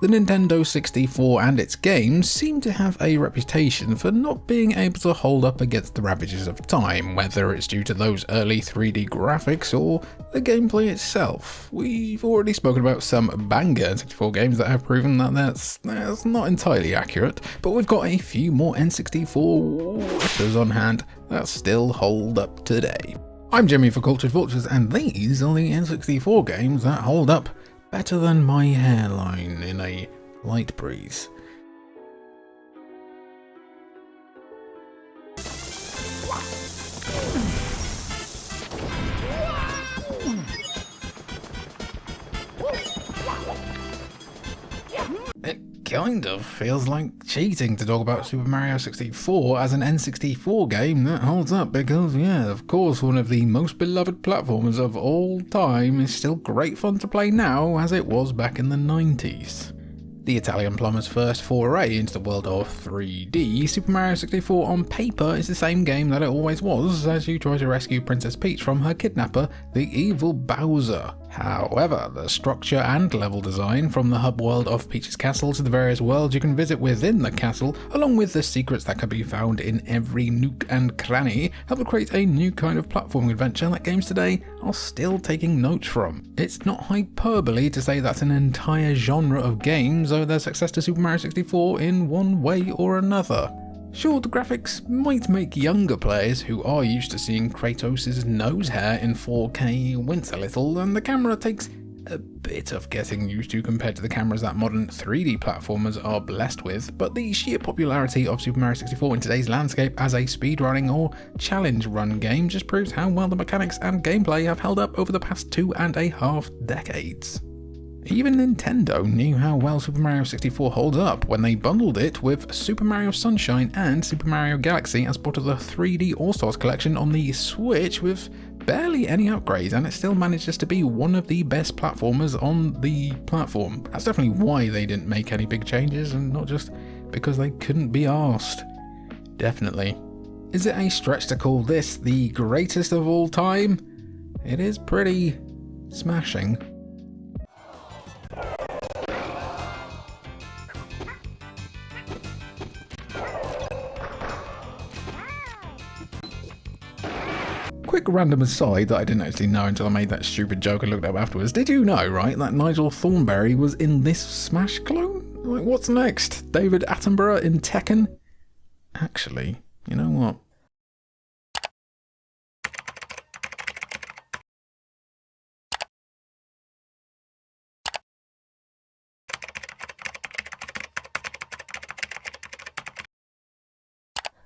The Nintendo 64 and its games seem to have a reputation for not being able to hold up against the ravages of time, whether it's due to those early 3D graphics or the gameplay itself. We've already spoken about some banger N64 games that have proven that that's not entirely accurate, but we've got a few more N64 whippers on hand that still hold up today. I'm Jimmy for Cultured Vultures, and these are the N64 games that hold up better than my hairline in a light breeze. It kind of feels like cheating to talk about Super Mario 64 as an N64 game that holds up because, yeah, of course, one of the most beloved platformers of all time is still great fun to play now as it was back in the 90s. The Italian plumber's first foray into the world of 3D, Super Mario 64 on paper is the same game that it always was as you try to rescue Princess Peach from her kidnapper, the evil Bowser. However, the structure and level design, from the hub world of Peach's castle to the various worlds you can visit within the castle, along with the secrets that can be found in every nook and cranny, help create a new kind of platforming adventure that games today are still taking notes from. It's not hyperbole to say that an entire genre of games owe their success to Super Mario 64 in one way or another. Sure, the graphics might make younger players who are used to seeing Kratos' nose hair in 4K wince a little, and the camera takes a bit of getting used to compared to the cameras that modern 3D platformers are blessed with, but the sheer popularity of Super Mario 64 in today's landscape as a speedrunning or challenge run game just proves how well the mechanics and gameplay have held up over the past 2.5 decades. Even Nintendo knew how well Super Mario 64 holds up when they bundled it with Super Mario Sunshine and Super Mario Galaxy as part of the 3D All-Stars collection on the Switch with barely any upgrades, and it still manages to be one of the best platformers on the platform. That's definitely why they didn't make any big changes, and not just because they couldn't be arsed. Definitely. Is it a stretch to call this the greatest of all time? It is pretty smashing. Quick random aside that I didn't actually know until I made that stupid joke and looked up afterwards. Did you know, right, that Nigel Thornberry was in this Smash clone? Like, what's next? David Attenborough in Tekken? Actually, you know what?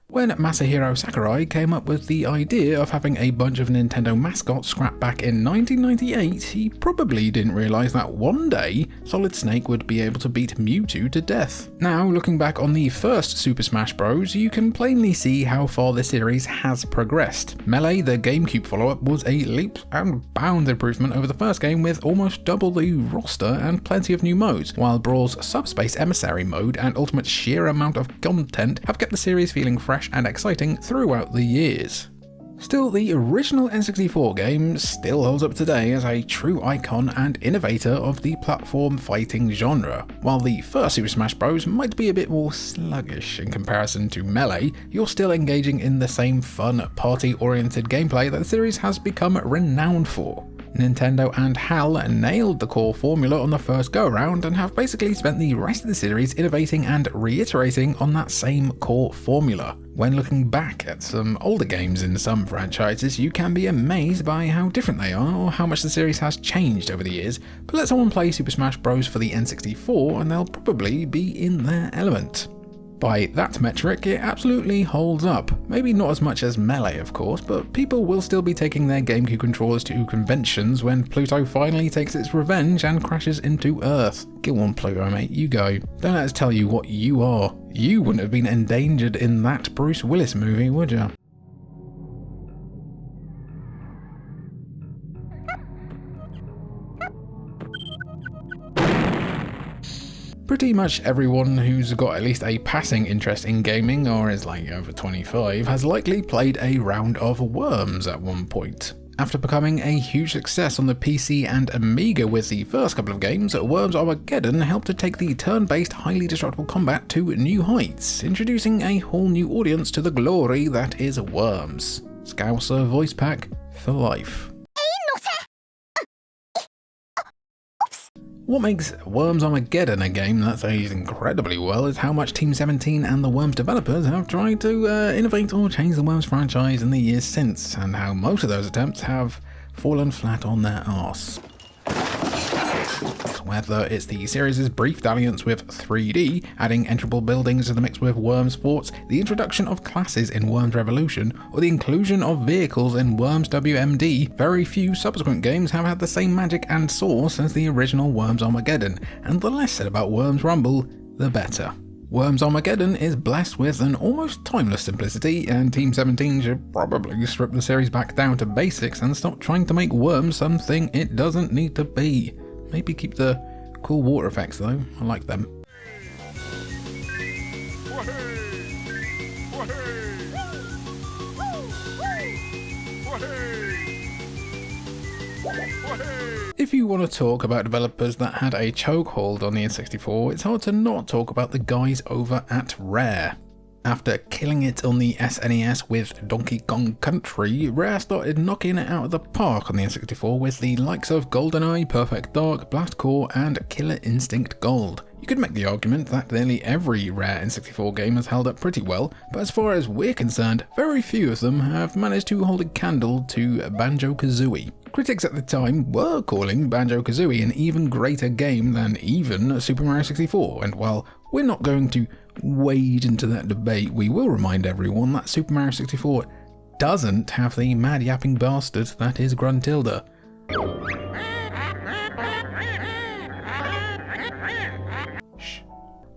When Masahiro Sakurai came up with the idea of having a bunch of Nintendo mascots scrapped back in 1998, he probably didn't realise that one day Solid Snake would be able to beat Mewtwo to death. Now, looking back on the first Super Smash Bros, you can plainly see how far the series has progressed. Melee, the GameCube follow-up, was a leaps and bounds improvement over the first game with almost double the roster and plenty of new modes, while Brawl's Subspace Emissary mode and ultimate sheer amount of content have kept the series feeling fresh and exciting throughout the years. Still, the original N64 game still holds up today as a true icon and innovator of the platform fighting genre. While the first Super Smash Bros might be a bit more sluggish in comparison to Melee, you're still engaging in the same fun, party-oriented gameplay that the series has become renowned for. Nintendo and HAL nailed the core formula on the first go-around and have basically spent the rest of the series innovating and reiterating on that same core formula. When looking back at some older games in some franchises, you can be amazed by how different they are or how much the series has changed over the years, but let someone play Super Smash Bros for the N64 and they'll probably be in their element. By that metric, it absolutely holds up. Maybe not as much as Melee, of course, but people will still be taking their GameCube controllers to conventions when Pluto finally takes its revenge and crashes into Earth. Go on, Pluto, mate, you go. Don't let us tell you what you are. You wouldn't have been endangered in that Bruce Willis movie, would you? Pretty much everyone who's got at least a passing interest in gaming or is like over 25 has likely played a round of Worms at one point. After becoming a huge success on the PC and Amiga with the first couple of games, Worms Armageddon helped to take the turn-based, highly destructible combat to new heights, introducing a whole new audience to the glory that is Worms. Scouser voice pack for life. What makes Worms Armageddon a game that's aged incredibly well is how much Team 17 and the Worms developers have tried to innovate or change the Worms franchise in the years since, and how most of those attempts have fallen flat on their arse. Whether it's the series' brief dalliance with 3D, adding enterable buildings to the mix with Worms Forts, the introduction of classes in Worms Revolution, or the inclusion of vehicles in Worms WMD, very few subsequent games have had the same magic and source as the original Worms Armageddon, and the less said about Worms Rumble, the better. Worms Armageddon is blessed with an almost timeless simplicity, and Team 17 should probably strip the series back down to basics and stop trying to make Worms something it doesn't need to be. Maybe keep the cool water effects though, I like them. If you want to talk about developers that had a chokehold on the N64, it's hard to not talk about the guys over at Rare. After killing it on the SNES with Donkey Kong Country, Rare started knocking it out of the park on the N64 with the likes of GoldenEye, Perfect Dark, Blast Corps, and Killer Instinct Gold. You could make the argument that nearly every Rare N64 game has held up pretty well, but as far as we're concerned, very few of them have managed to hold a candle to Banjo-Kazooie. Critics at the time were calling Banjo-Kazooie an even greater game than even Super Mario 64, and while we're not going to wade into that debate, we will remind everyone that Super Mario 64 doesn't have the mad yapping bastard that is Gruntilda.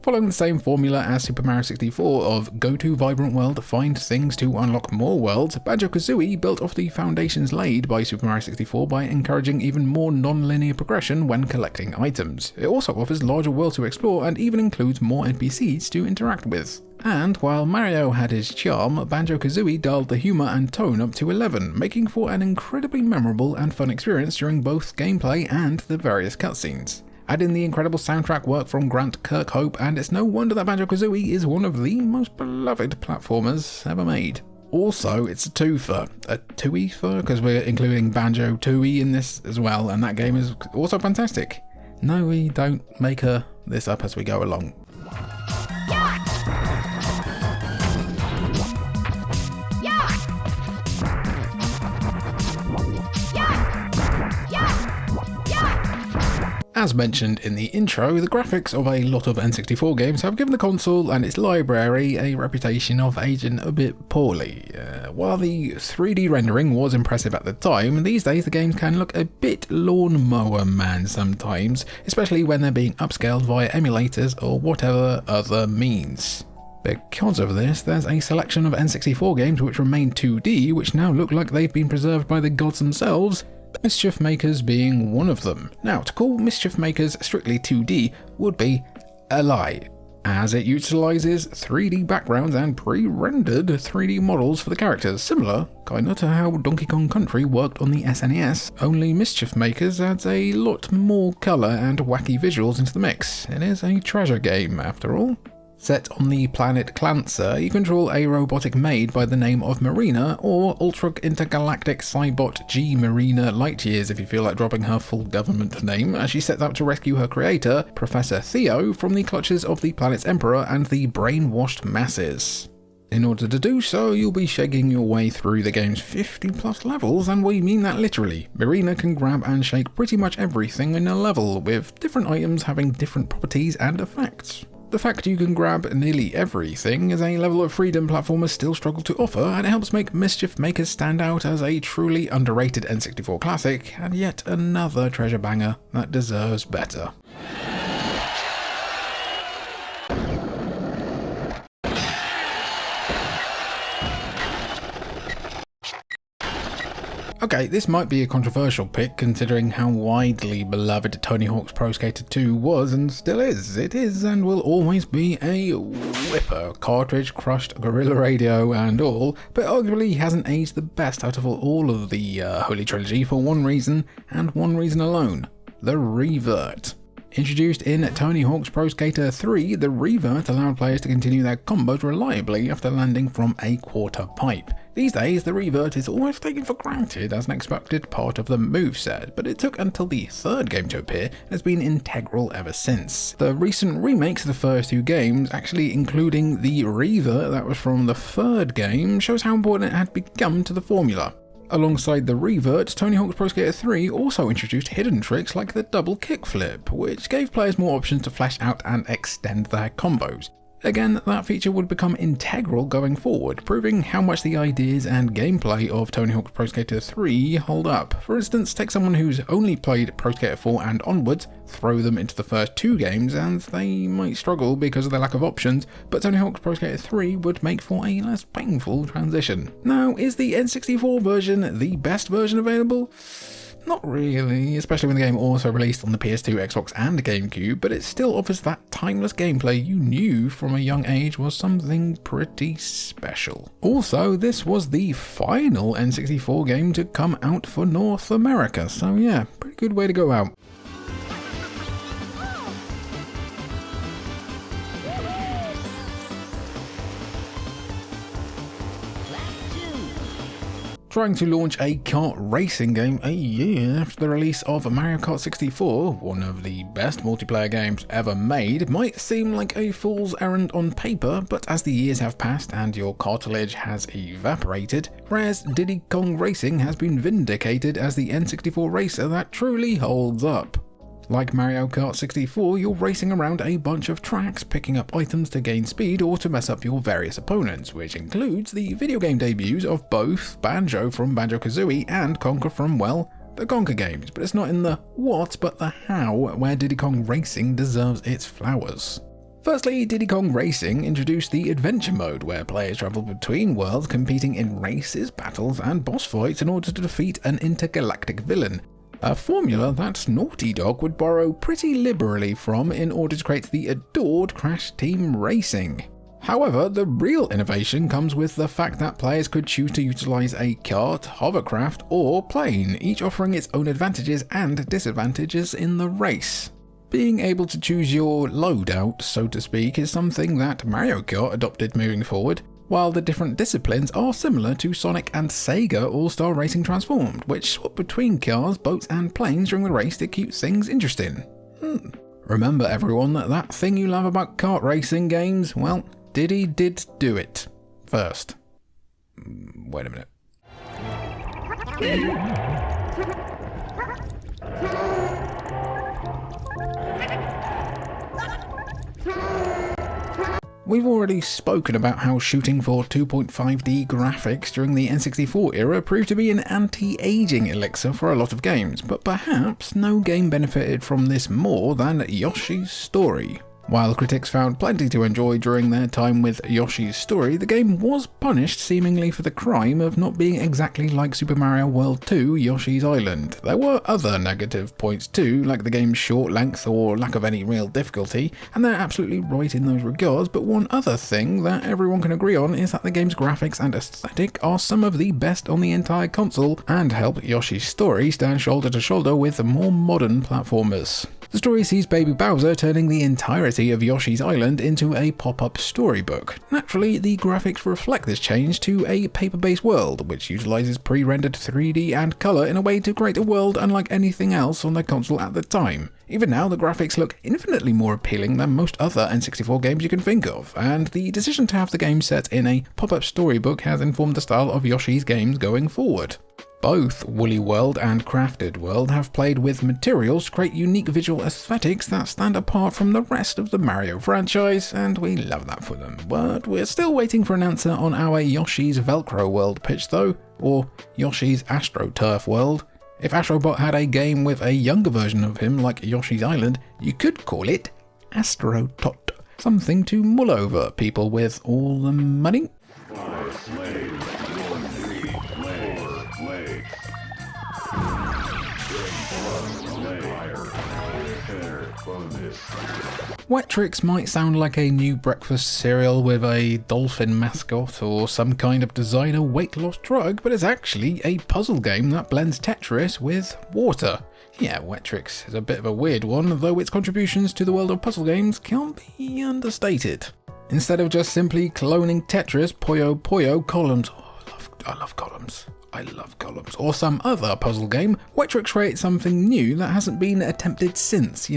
Following the same formula as Super Mario 64 of go to vibrant world, find things to unlock more worlds, Banjo-Kazooie built off the foundations laid by Super Mario 64 by encouraging even more non-linear progression when collecting items. It also offers larger worlds to explore and even includes more NPCs to interact with. And while Mario had his charm, Banjo-Kazooie dialed the humour and tone up to 11, making for an incredibly memorable and fun experience during both gameplay and the various cutscenes. Add in the incredible soundtrack work from Grant Kirkhope, and it's no wonder that Banjo-Kazooie is one of the most beloved platformers ever made. Also, it's a twofer. A two-fer, because we're including Banjo-Tooie in this as well, and that game is also fantastic. No, we don't make this up as we go along. As mentioned in the intro, the graphics of a lot of N64 games have given the console and its library a reputation of aging a bit poorly. While the 3D rendering was impressive at the time, these days the games can look a bit lawnmower man sometimes, especially when they're being upscaled via emulators or whatever other means. Because of this, there's a selection of N64 games which remain 2D, which now look like they've been preserved by the gods themselves, Mischief Makers being one of them. Now, to call Mischief Makers strictly 2D would be a lie, as it utilises 3D backgrounds and pre-rendered 3D models for the characters, similar kinda to how Donkey Kong Country worked on the SNES, only Mischief Makers adds a lot more colour and wacky visuals into the mix. It is a treasure game, after all. Set on the planet Clancer, you control a robotic maid by the name of Marina, or Ultra Intergalactic Cybot G Marina Lightyears if you feel like dropping her full government name, as she sets out to rescue her creator, Professor Theo, from the clutches of the planet's emperor and the brainwashed masses. In order to do so, you'll be shaking your way through the game's 50 plus levels, and we mean that literally. Marina can grab and shake pretty much everything in a level, with different items having different properties and effects. The fact you can grab nearly everything is a level of freedom platformers still struggle to offer, and it helps make Mischief Makers stand out as a truly underrated N64 classic, and yet another treasure banger that deserves better. Okay, this might be a controversial pick considering how widely beloved Tony Hawk's Pro Skater 2 was and still is. It is and will always be a whipper, cartridge crushed, gorilla radio and all, but arguably hasn't aged the best out of all of the Holy Trilogy for one reason and one reason alone: the revert. Introduced in Tony Hawk's Pro Skater 3, the revert allowed players to continue their combos reliably after landing from a quarter pipe. These days, the revert is almost taken for granted as an expected part of the moveset, but it took until the third game to appear and has been integral ever since. The recent remakes of the first two games, actually including the revert that was from the third game, shows how important it had become to the formula. Alongside the revert, Tony Hawk's Pro Skater 3 also introduced hidden tricks like the double kickflip, which gave players more options to flesh out and extend their combos. Again, that feature would become integral going forward, proving how much the ideas and gameplay of Tony Hawk's Pro Skater 3 hold up. For instance, take someone who's only played Pro Skater 4 and onwards, throw them into the first two games, and they might struggle because of their lack of options, but Tony Hawk's Pro Skater 3 would make for a less painful transition. Now, is the N64 version the best version available? Not really, especially when the game also released on the PS2, Xbox and GameCube, but it still offers that timeless gameplay you knew from a young age was something pretty special. Also, this was the final N64 game to come out for North America, so yeah, pretty good way to go out. Trying to launch a kart racing game a year after the release of Mario Kart 64, one of the best multiplayer games ever made, might seem like a fool's errand on paper, but as the years have passed and your cartilage has evaporated, Rare's Diddy Kong Racing has been vindicated as the N64 racer that truly holds up. Like Mario Kart 64, you're racing around a bunch of tracks, picking up items to gain speed or to mess up your various opponents, which includes the video game debuts of both Banjo from Banjo-Kazooie and Conker from, well, the Conker games, but it's not in the what but the how where Diddy Kong Racing deserves its flowers. Firstly, Diddy Kong Racing introduced the Adventure Mode, where players travel between worlds competing in races, battles and boss fights in order to defeat an intergalactic villain. A formula that Naughty Dog would borrow pretty liberally from in order to create the adored Crash Team Racing. However, the real innovation comes with the fact that players could choose to utilize a kart, hovercraft, or plane, each offering its own advantages and disadvantages in the race. Being able to choose your loadout, so to speak, is something that Mario Kart adopted moving forward, while the different disciplines are similar to Sonic and Sega All-Star Racing Transformed, which swap between cars, boats and planes during the race to keep things interesting. Remember everyone, that thing you love about kart racing games? Well, Diddy did do it. First. Wait a minute. We've already spoken about how shooting for 2.5D graphics during the N64 era proved to be an anti-aging elixir for a lot of games, but perhaps no game benefited from this more than Yoshi's Story. While critics found plenty to enjoy during their time with Yoshi's Story, the game was punished seemingly for the crime of not being exactly like Super Mario World 2 Yoshi's Island. There were other negative points too, like the game's short length or lack of any real difficulty, and they're absolutely right in those regards, but one other thing that everyone can agree on is that the game's graphics and aesthetic are some of the best on the entire console, and help Yoshi's Story stand shoulder to shoulder with more modern platformers. The story sees Baby Bowser turning the entirety of Yoshi's Island into a pop-up storybook. Naturally, the graphics reflect this change to a paper-based world, which utilizes pre-rendered 3D and color in a way to create a world unlike anything else on the console at the time. Even now, the graphics look infinitely more appealing than most other N64 games you can think of, and the decision to have the game set in a pop-up storybook has informed the style of Yoshi's games going forward. Both Woolly World and Crafted World have played with materials to create unique visual aesthetics that stand apart from the rest of the Mario franchise, and we love that for them. But we're still waiting for an answer on our Yoshi's Velcro World pitch though, or Yoshi's AstroTurf World. If Astrobot had a game with a younger version of him like Yoshi's Island, you could call it AstroTot. Something to mull over, people with all the money. Wettrix might sound like a new breakfast cereal with a dolphin mascot or some kind of designer weight loss drug, but it's actually a puzzle game that blends Tetris with water. Yeah, Wettrix is a bit of a weird one, though its contributions to the world of puzzle games can't be understated. Instead of just simply cloning Tetris, Puyo Puyo, Columns, I love Columns, or some other puzzle game, Wettrix creates something new that hasn't been attempted since,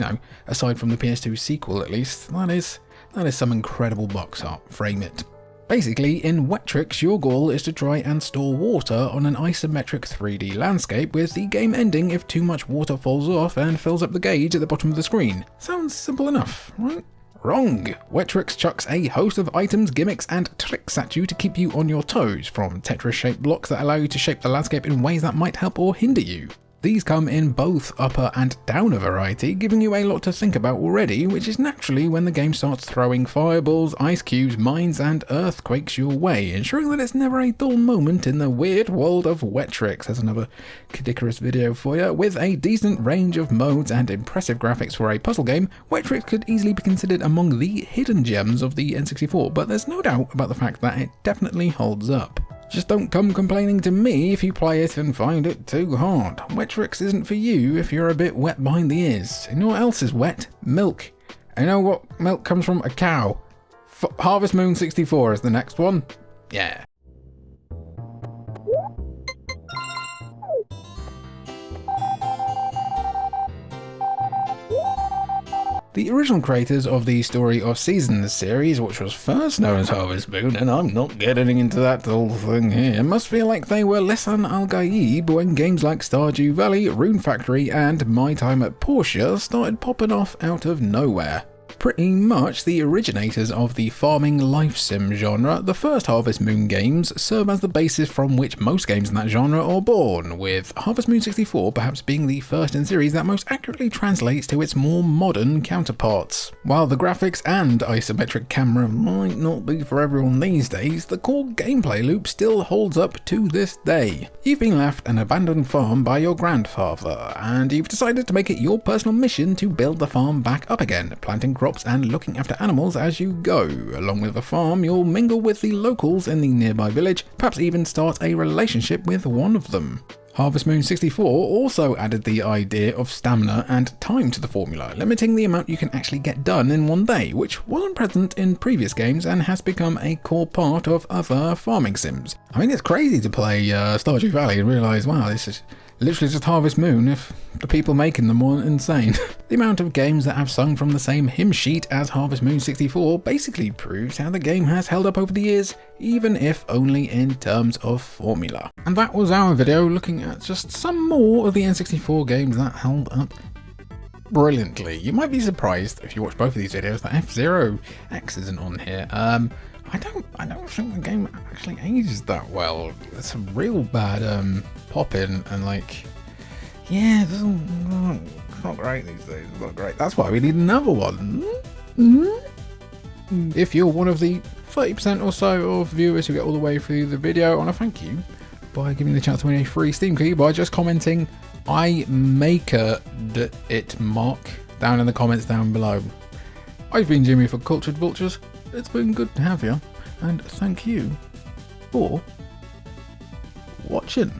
aside from the PS2 sequel at least. That is some incredible box art, frame it. Basically, in Wettrix, your goal is to try and store water on an isometric 3D landscape, with the game ending if too much water falls off and fills up the gauge at the bottom of the screen. Sounds simple enough, right? Wrong! Wettrix chucks a host of items, gimmicks, and tricks at you to keep you on your toes, from Tetris-shaped blocks that allow you to shape the landscape in ways that might help or hinder you. These come in both upper and downer variety, giving you a lot to think about already, which is naturally when the game starts throwing fireballs, ice cubes, mines, and earthquakes your way, ensuring that it's never a dull moment in the weird world of Wettrix. There's another Kadikarus video for you. With a decent range of modes and impressive graphics for a puzzle game, Wettrix could easily be considered among the hidden gems of the N64, but there's no doubt about the fact that it definitely holds up. Just don't come complaining to me if you play it and find it too hard. Wettrix isn't for you if you're a bit wet behind the ears. You know what else is wet? Milk. You know what milk comes from? A cow. Harvest Moon 64 is the next one. Yeah. The original creators of the Story of Seasons series, which was first known as Harvest Moon, and I'm not getting into that whole thing here, must feel like they were Lisan al-Gaib when games like Stardew Valley, Rune Factory, and My Time at Portia started popping off out of nowhere. Pretty much the originators of the farming life sim genre, the first Harvest Moon games serve as the basis from which most games in that genre are born, with Harvest Moon 64 perhaps being the first in series that most accurately translates to its more modern counterparts. While the graphics and isometric camera might not be for everyone these days, the core gameplay loop still holds up to this day. You've been left an abandoned farm by your grandfather, and you've decided to make it your personal mission to build the farm back up again, planting crops and looking after animals as you go. Along with the farm, you'll mingle with the locals in the nearby village, perhaps even start a relationship with one of them. Harvest Moon 64 also added the idea of stamina and time to the formula, limiting the amount you can actually get done in one day, which wasn't present in previous games and has become a core part of other farming sims. I mean, it's crazy to play Stardew Valley and realise, wow, this is literally just Harvest Moon if the people making them weren't insane. The amount of games that have sung from the same hymn sheet as Harvest Moon 64 basically proves how the game has held up over the years, even if only in terms of formula. And that was our video looking at just some more of the N64 games that held up brilliantly. You might be surprised if you watch both of these videos that F-Zero X isn't on here. I don't think the game actually ages that well. There's some real bad pop-in and yeah, it's not great these days. It's not great. That's why we need another one. If you're one of the 30% or so of viewers who get all the way through the video, I want to thank you by giving me the chance to win a free Steam key by just commenting "I makered it" mark down in the comments down below. I've been Jimmy for Cultured Vultures. It's been good to have you, and thank you for watching.